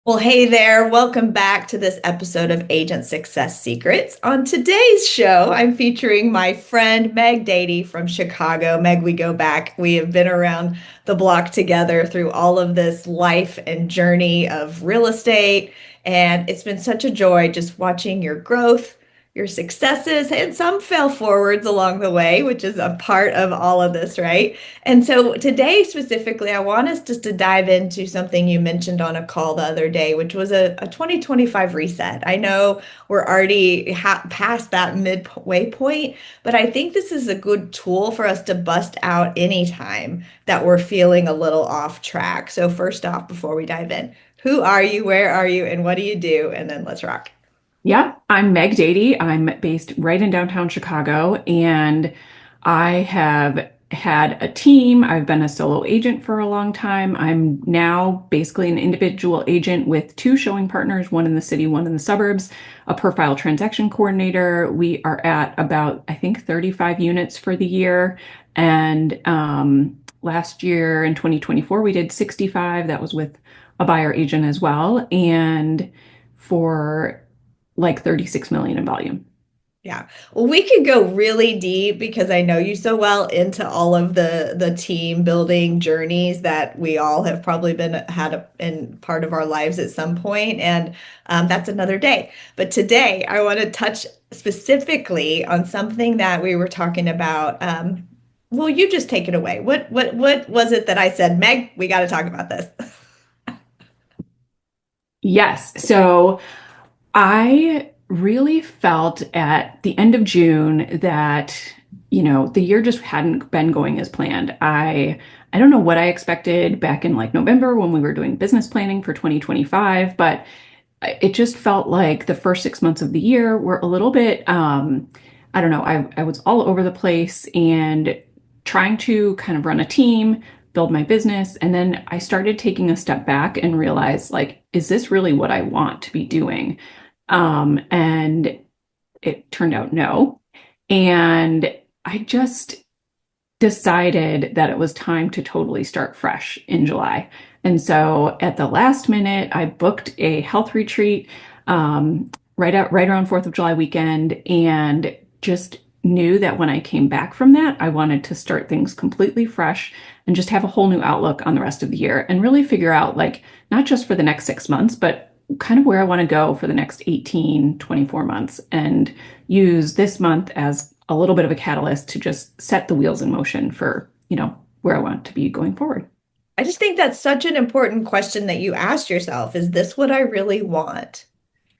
Well, hey there. Welcome back to this episode of Agent Success Secrets. On today's show, I'm featuring my friend Meg Daday from Chicago. Meg, we go back. We have been around the block together through all of this life and journey of real estate. And it's been such a joy just watching your growth, your successes, and some fail forwards along the way, which is a part of all of this, right? And so today specifically, I want us just to dive into something you mentioned on a call the other day, which was a 2025 reset. I know we're already past that midway point, but I think this is a good tool for us to bust out anytime that we're feeling a little off track. So first off, before we dive in, who are you, where are you, and what do you do? And then let's rock. Yeah, I'm Meg Daday. I'm based right in downtown Chicago, and I have had a team. I've been a solo agent for a long time. I'm now basically an individual agent with two showing partners, one in the city, one in the suburbs, a profile transaction coordinator. We are at about, I think, 35 units for the year. And last year in 2024, we did 65. That was with a buyer agent as well. And for like 36 million in volume. Yeah. Well, we could go really deep because I know you so well into all of the team building journeys that we all have probably been in part of our lives at some point, and that's another day. But today, I want to touch specifically on something that we were talking about. Well, you just take it away. What was it that I said, Meg? We got to talk about this. Yes. So I really felt at the end of June that, the year just hadn't been going as planned. I don't know what I expected back in like November when we were doing business planning for 2025, but it just felt like the first 6 months of the year were a little bit, I don't know, I was all over the place and trying to kind of run a team, build my business. And then I started taking a step back and realized, like, is this really what I want to be doing? And it turned out no. And I just decided that it was time to totally start fresh in July. And so at the last minute, I booked a health retreat right around 4th of July weekend and just knew that when I came back from that, I wanted to start things completely fresh and just have a whole new outlook on the rest of the year and really figure out, like, not just for the next 6 months, but kind of where I want to go for the next 18, 24 months, and use this month as a little bit of a catalyst to just set the wheels in motion for, where I want to be going forward. I just think that's such an important question that you asked yourself. Is this what I really want?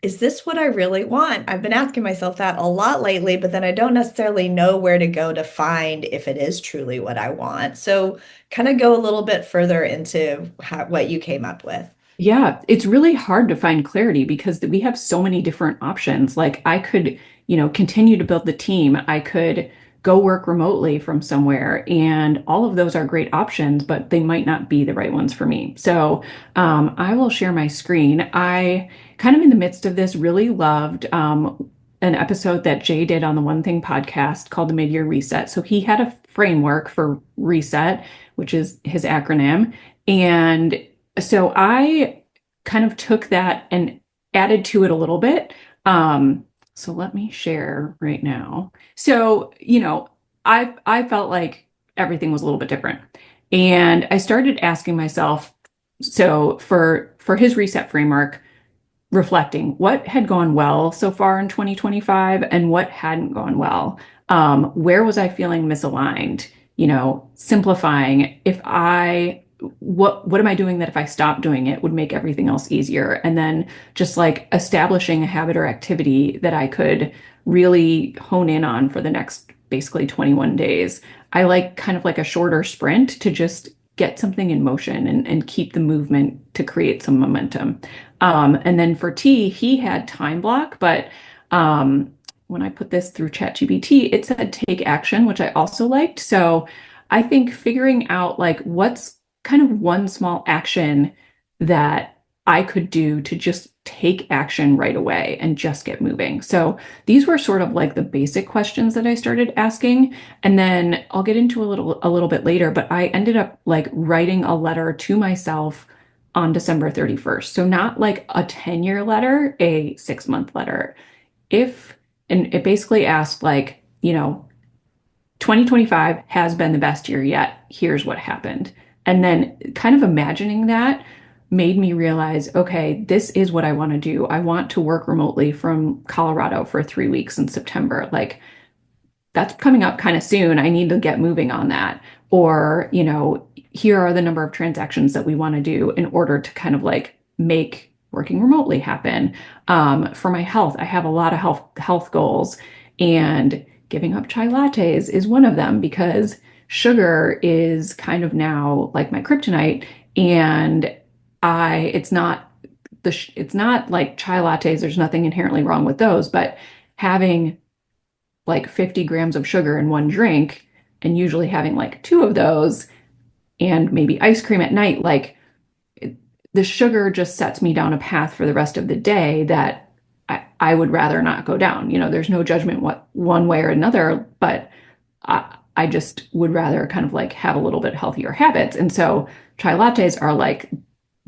Is this what I really want? I've been asking myself that a lot lately, but then I don't necessarily know where to go to find if it is truly what I want. So, kind of go a little bit further into what you came up with. Yeah, it's really hard to find clarity because we have so many different options. Like I could, continue to build the team. I could go work remotely from somewhere, and all of those are great options, but they might not be the right ones for me. So I will share my screen. I kind of in the midst of this really loved an episode that Jay did on the One Thing podcast called the Mid-Year Reset. So he had a framework for reset, which is his acronym. And so I kind of took that and added to it a little bit. So let me share right now. So, I felt like everything was a little bit different. And I started asking myself, so for his reset framework, reflecting what had gone well so far in 2025 and what hadn't gone well. Where was I feeling misaligned? Simplifying. What am I doing that if I stop doing it would make everything else easier? And then just like establishing a habit or activity that I could really hone in on for the next basically 21 days. I like kind of like a shorter sprint to just get something in motion and keep the movement to create some momentum. And then for T, he had time block, but when I put this through ChatGPT, it said take action, which I also liked. So I think figuring out like what's kind of one small action that I could do to just take action right away and just get moving. So these were sort of like the basic questions that I started asking. And then I'll get into a little bit later, but I ended up like writing a letter to myself on December 31st. So not like a 10-year letter, a 6-month letter. If, and it basically asked like, 2025 has been the best year yet. Here's what happened. And then kind of imagining that made me realize, okay, this is what I want to do. I want to work remotely from Colorado for 3 weeks in September. Like, that's coming up kind of soon. I need to get moving on that. Or, here are the number of transactions that we want to do in order to kind of like make working remotely happen. For my health, I have a lot of health goals, and giving up chai lattes is one of them because sugar is kind of now like my kryptonite, and it's not like chai lattes. There's nothing inherently wrong with those, but having like 50 grams of sugar in one drink and usually having like two of those and maybe ice cream at night, like the sugar just sets me down a path for the rest of the day that I would rather not go down. There's no judgment what one way or another, but I just would rather kind of like have a little bit healthier habits. And so chai lattes are like,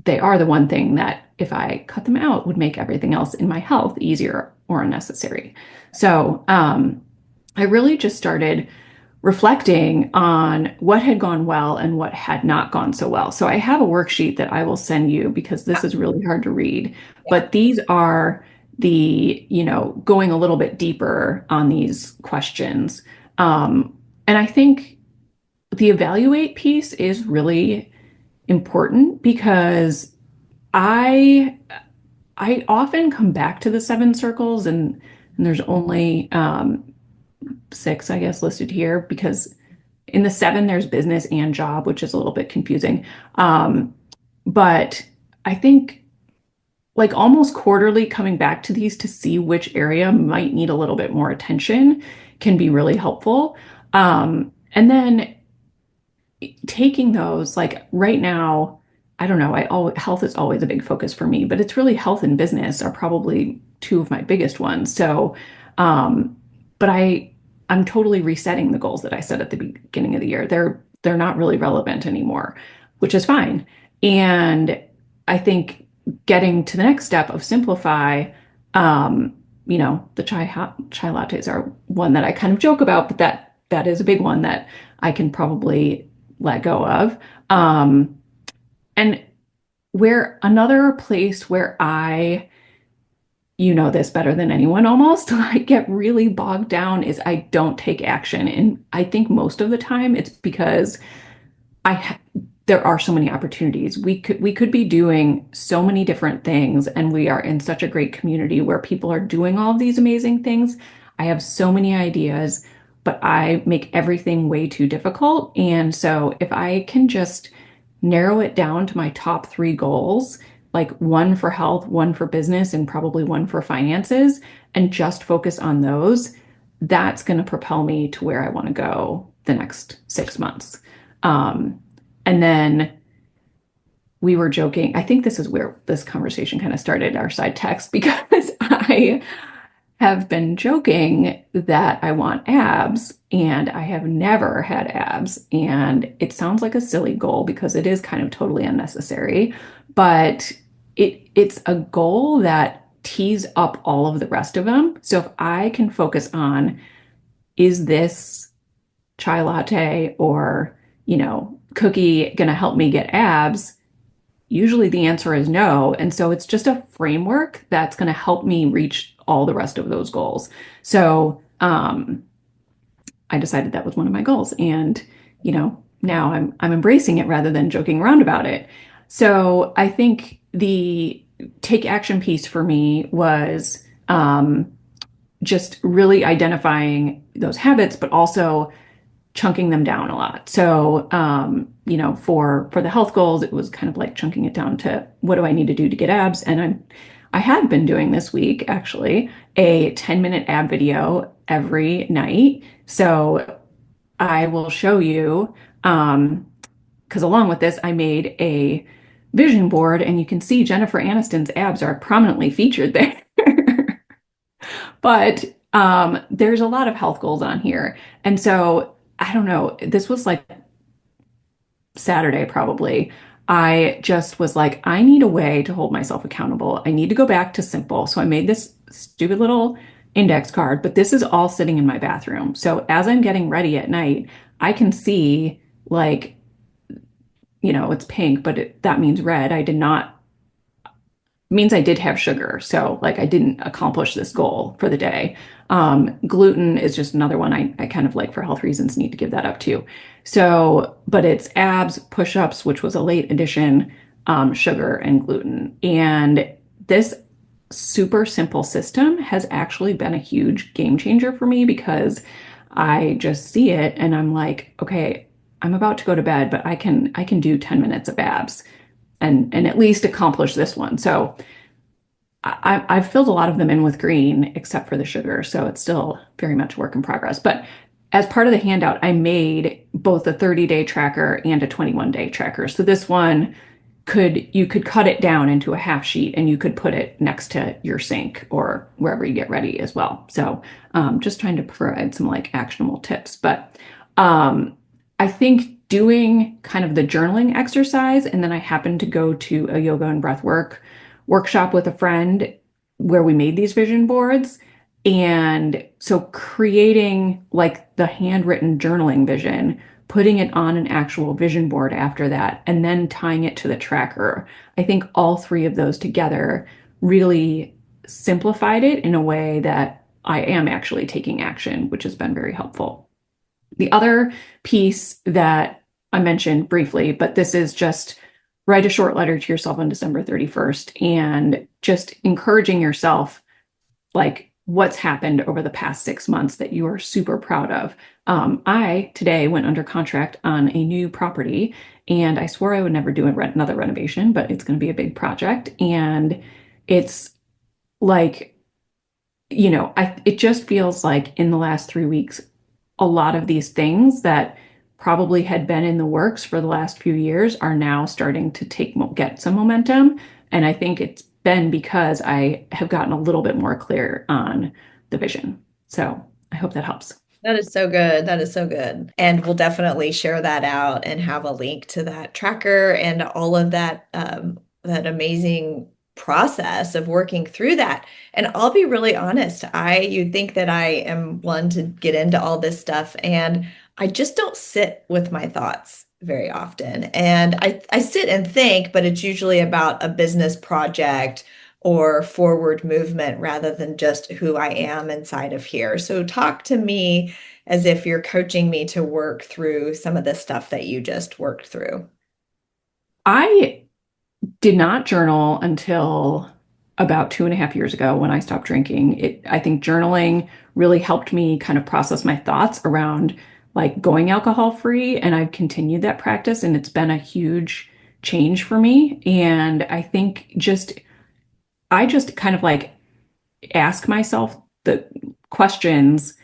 they are the one thing that if I cut them out would make everything else in my health easier or unnecessary. So I really just started reflecting on what had gone well and what had not gone so well. So I have a worksheet that I will send you because this is really hard to read, Yeah. but these are going a little bit deeper on these questions. And I think the evaluate piece is really important because I I often come back to the 7 circles, and there's only 6, I guess, listed here because in the 7 there's business and job, which is a little bit confusing. But I think like almost quarterly coming back to these to see which area might need a little bit more attention can be really helpful. And then taking those, like right now, I don't know, health is always a big focus for me, but it's really health and business are probably two of my biggest ones. So, um, but I'm totally resetting the goals that I set at the beginning of the year. They're not really relevant anymore, which is fine. And I think getting to the next step of simplify, the chai lattes are one that I kind of joke about, but that is a big one that I can probably let go of. And where another place where you know this better than anyone almost, I get really bogged down is I don't take action. And I think most of the time it's because I there are so many opportunities. We could be doing so many different things, and we are in such a great community where people are doing all of these amazing things. I have so many ideas, but I make everything way too difficult. And so if I can just narrow it down to my top 3 goals, like one for health, one for business, and probably one for finances, and just focus on those, that's going to propel me to where I want to go the next 6 months. Um, and then we were joking. I think this is where this conversation kind of started, our side text, because I have been joking that I want abs, and I have never had abs. And it sounds like a silly goal because it is kind of totally unnecessary, but it's a goal that tees up all of the rest of them. So if I can focus on, is this chai latte or, cookie going to help me get abs? Usually the answer is no. And so it's just a framework that's going to help me reach all the rest of those goals. So I decided that was one of my goals. And, now I'm embracing it rather than joking around about it. So I think the take action piece for me was just really identifying those habits, but also chunking them down a lot. So, for the health goals, it was kind of like chunking it down to what do I need to do to get abs? And I had been doing this week actually a 10-minute ab video every night. So I will show you, because along with this, I made a vision board, and you can see Jennifer Aniston's abs are prominently featured there. But there's a lot of health goals on here. And so I don't know, this was like Saturday probably. I just was like, I need a way to hold myself accountable. I need to go back to simple. So I made this stupid little index card, but this is all sitting in my bathroom. So as I'm getting ready at night, I can see like, it's pink, but that means red. I did not means I did have sugar. So like I didn't accomplish this goal for the day. Gluten is just another one I kind of like for health reasons need to give that up too. So, but it's abs, push-ups, which was a late addition, sugar and gluten. And this super simple system has actually been a huge game changer for me because I just see it and I'm like, okay, I'm about to go to bed, but I can do 10 minutes of abs and at least accomplish this one. So I've filled a lot of them in with green, except for the sugar. So it's still very much a work in progress. But as part of the handout, I made both a 30-day tracker and a 21-day tracker. So this one you could cut it down into a half sheet and you could put it next to your sink or wherever you get ready as well. So just trying to provide some like actionable tips. But I think doing kind of the journaling exercise, and then I happened to go to a yoga and breath work workshop with a friend where we made these vision boards. And so creating like the handwritten journaling vision, putting it on an actual vision board after that, and then tying it to the tracker. I think all three of those together really simplified it in a way that I am actually taking action, which has been very helpful. The other piece that I mentioned briefly, but this is just write a short letter to yourself on December 31st and just encouraging yourself, like what's happened over the past 6 months that you are super proud of. I today went under contract on a new property and I swore I would never do another renovation, but it's going to be a big project. And it's like, it just feels like in the last 3 weeks, a lot of these things that probably had been in the works for the last few years are now starting to get some momentum. And I think it's been because I have gotten a little bit more clear on the vision. So I hope that helps. That is so good. That is so good. And we'll definitely share that out and have a link to that tracker and all of that that amazing process of working through that. And I'll be really honest, you'd think that I am one to get into all this stuff and I just don't sit with my thoughts very often. And I sit and think, but it's usually about a business project or forward movement rather than just who I am inside of here. So talk to me as if you're coaching me to work through some of the stuff that you just worked through. I did not journal until about 2.5 years ago when I stopped drinking. I think journaling really helped me kind of process my thoughts around like going alcohol free. And I've continued that practice and it's been a huge change for me. And I think I just kind of like ask myself the questions,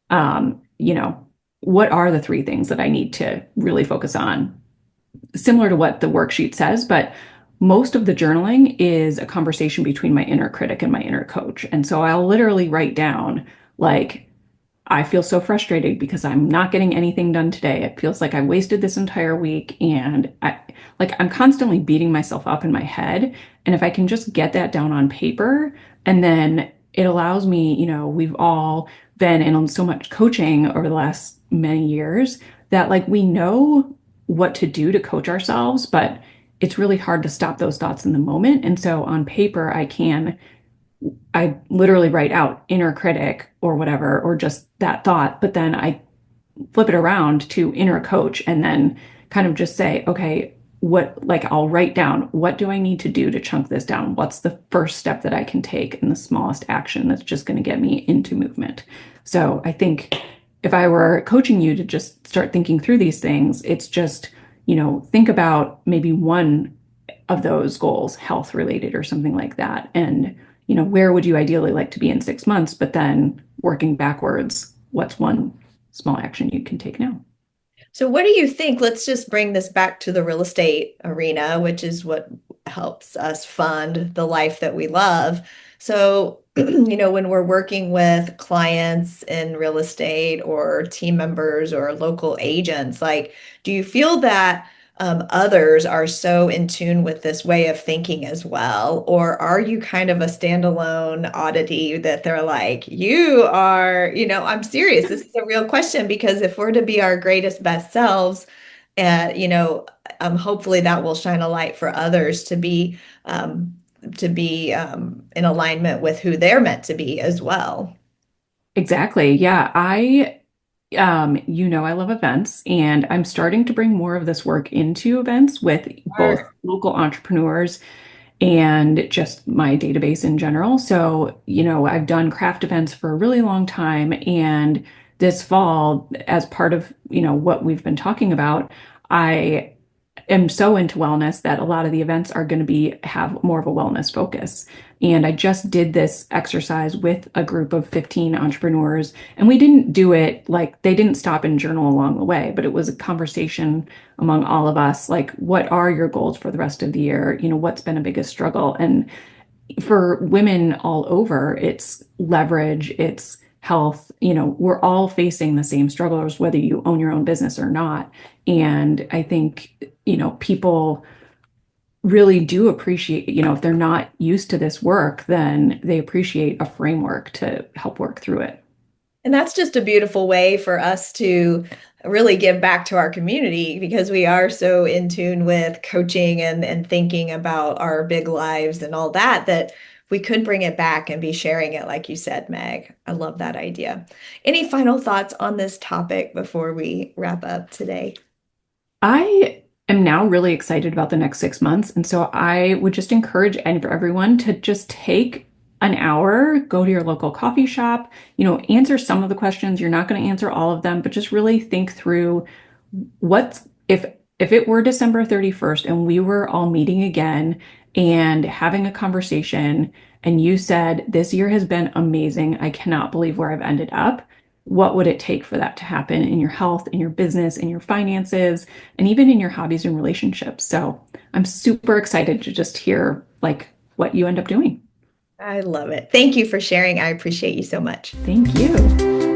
you know, what are the three things that I need to really focus on? Similar to what the worksheet says, but most of the journaling is a conversation between my inner critic and my inner coach. And so I'll literally write down, like, I feel so frustrated because I'm not getting anything done today. It feels like I wasted this entire week and I'm constantly beating myself up in my head. And if I can just get that down on paper and then it allows me, we've all been in so much coaching over the last many years that like we know what to do to coach ourselves, but it's really hard to stop those thoughts in the moment. And so on paper, I literally write out inner critic or whatever, or just that thought, but then I flip it around to inner coach and then kind of just say, okay, I'll write down, what do I need to do to chunk this down? What's the first step that I can take and the smallest action that's just going to get me into movement? So I think if I were coaching you to just start thinking through these things, it's just, think about maybe one of those goals, health related or something like that. And, where would you ideally like to be in 6 months? But then working backwards, what's one small action you can take now? So, what do you think? Let's just bring this back to the real estate arena, which is what helps us fund the life that we love. So, when we're working with clients in real estate or team members or local agents, like, do you feel that others are so in tune with this way of thinking as well? Or are you kind of a standalone oddity that they're like, you are, I'm serious. This is a real question because if we're to be our greatest, best selves, and hopefully that will shine a light for others um, to be in alignment with who they're meant to be as well. Exactly. Yeah. I love events and I'm starting to bring more of this work into events with both Sure. local entrepreneurs and just my database in general. So, I've done craft events for a really long time. And this fall, as part of, what we've been talking about, I am so into wellness that a lot of the events are going to have more of a wellness focus. And I just did this exercise with a group of 15 entrepreneurs, and we didn't do it like they didn't stop and journal along the way, but it was a conversation among all of us, like, what are your goals for the rest of the year? What's been a biggest struggle? And for women all over, it's leverage, it's health. We're all facing the same struggles, whether you own your own business or not. And I think, people really do appreciate, if they're not used to this work, then they appreciate a framework to help work through it. And that's just a beautiful way for us to really give back to our community because we are so in tune with coaching and thinking about our big lives and all that, that we could bring it back and be sharing it, like you said, Meg. I love that idea. Any final thoughts on this topic before we wrap up today? I am now really excited about the next 6 months. And so I would just encourage everyone to just take an hour, go to your local coffee shop, answer some of the questions. You're not going to answer all of them, but just really think through what's if it were December 31st and we were all meeting again and having a conversation and you said, this year has been amazing. I cannot believe where I've ended up. What would it take for that to happen in your health, in your business, in your finances, and even in your hobbies and relationships? So I'm super excited to just hear like what you end up doing. I love it. Thank you for sharing. I appreciate you so much. Thank you.